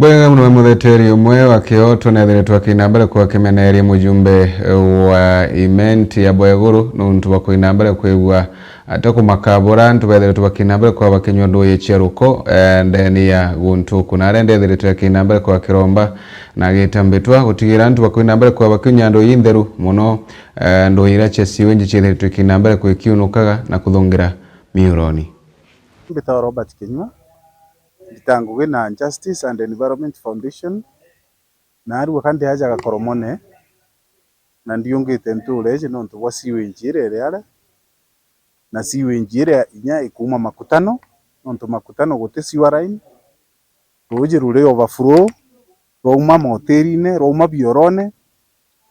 Bwenga mno muthitiri umwe wa Kioto nethiritwe akinambere kwa kimeneria mujumbe wa imenti ya Bweguru nuntu bakuinambere kwigwa atako makabura ntu bethiritwe akinambere kwa bakinywa ndoye cheruko ndeni ya guntu kuna ndethiritwe akinambere kwa Kiromba na gitambitwa gutigira ntu bakuinambere kwa bakinywa ndoye ntheru muno ndoyira chesiwe nji chethiritwe akinambere kwa kiunukaga na kuthungira miuroni. Mbita Robert Kinyua gitanguge na Justice and Environment Foundation na ariwe kandi hajaga koromone na ndiungite ntureje nontu bwa siwe njire rere na siwe njire inya ikuma makutano nontu makutano gote siwa line roje rure overflow roma moterine roma biorone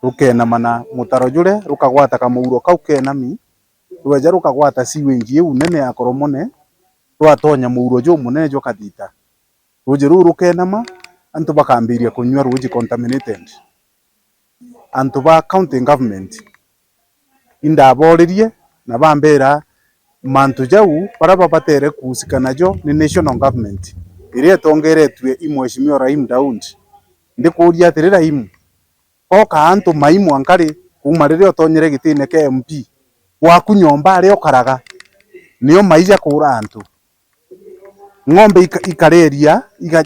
rukena mana mutarojure rukagwata kamuuro kaukena mi rweja rukagwata siwe njie unene ya koromone rwatonya muuro jo munene jo kathita ruje ruru kenama antu bakambiria kunywa ruje contaminated antu ba county government indaboririe na bambera mantu jau baraba batere kusikana jo ni national government ire tongeretwe imweshimio Rahim Daud ndikuria atirira Rahim oka antu maimu ankari kumarire otonyere gitine ke MP waku nyomba ari okaraga niyo maija kura antu ng'ombe ikareria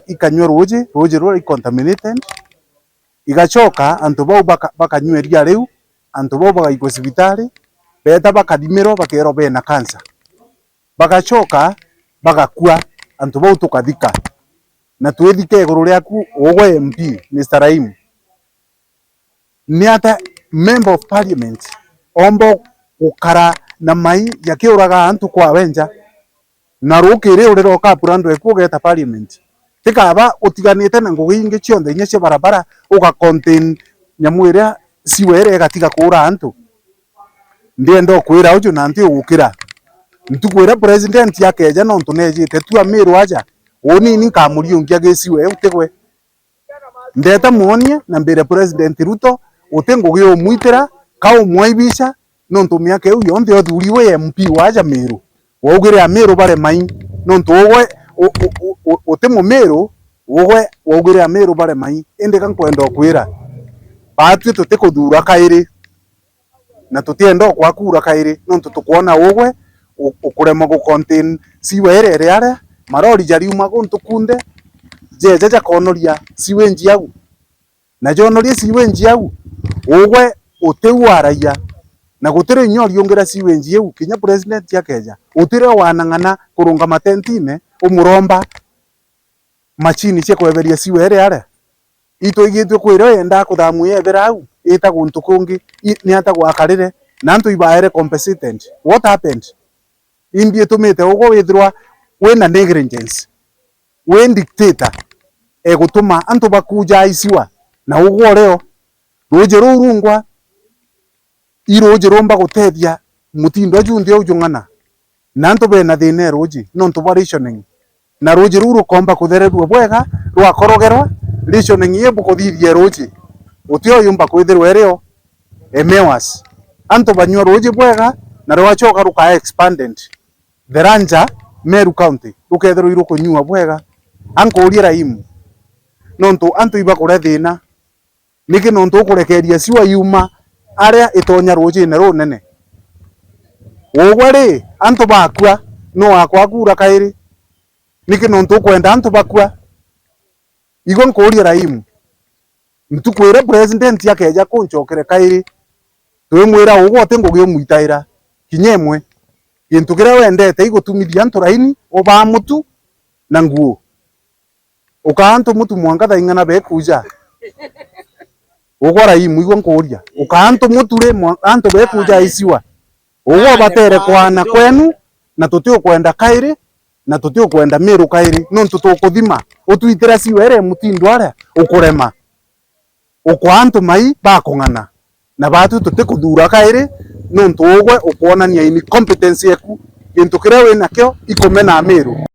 ikanywa ruje ruri contaminated igachoka antu bau bakanyweria riu antu bau bagaikwa sibitari beta bakadimiro bakero bena cancer bagachoka bagakua antu bau tukathika na twithike iguru riaku ogwe MP Mr. Rahim ni ata member of parliament ombo ukara na mai yakiuraga antu kwa wenja na rukire urero ka purando ekugeta parliament tikaba utiganite na ngugi ingi cionde inya cia barabara uga contain nyamwira siwere gatiga kura antu ndiendo kwira uju na nti ugukira ntukwira president yakeja no ntunejite tu amiru aja oni ni kamuri ungia gesiwe utegwe ndeta muonie na mbere president Ruto utengugi omwitira ka omwaibisha no ntumia ke uyo nthi othuriwe MP waja miru wogire amiru bare mai nontu ogwe utemo miru ogwe wogire amiru bare mai ende kankwenda kwira batwe tutikuthura kairi na tutienda kwakura kairi nontu tukuona ogwe ukurema go contain siwere rere marori jari uma guntu kunde jeje konoria siwe njiagu na jonoria siwe njiagu ogwe utewaraia na gutire nyori ongira siwe njiagu kinya president yakeja utire wanang'ana kurunga matentine umuromba machini cia kweberia siwere are ito igitwe kwira yenda kuthamu yethera au ita guntu kungi ni ata gwakarire na ntu ibaere compensated. What happened? Imbie tumite ugo withirwa wena negligence we dictator egutuma antu bakuja isiwa na ugo reo ruje rurungwa iruje romba gutethia mutindo ajundi ujung'ana na ntu bena thine ruje nontu ba rationing na ruje ruru komba kuthererwa bwega rwakorogerwa rationing ye bukuthithie ruje utio yumba kwithirwa reo emewas antu banywa ruje bwega na rwachoka ruka expanded the Ranja Meru County rukethirwa iru kunywa bwega ankuria Rahim nontu antu iba kure thina niki nontu kurekeria siwa yuma aria itonya rujine runene ogwari antu bakua no akwa kura kairi niki nontu kwenda antu bakua igo nkuria Rahim ntukwira president yakeja kunchokere kairi twimwira ugote ngugi umwitaira kinyemwe kintu kira wendete igutumithia antu raini oba mutu na nguo ukaantu mutu mwangatha ing'ana bekuja ugora Rahim igo nkuria ukaantu muture antu bekuja isiwa ugo batere kwana kwenu na tutio kwenda kairi na tutio kwenda Meru kairi nontu tukuthima utwitira siwere mutindo aria ukurema ukwantu mai bakung'ana na batu tutikuthura kairi nontu ugwe ukuonania incompetence yaku kintu kiria wina kio ikumena Meru.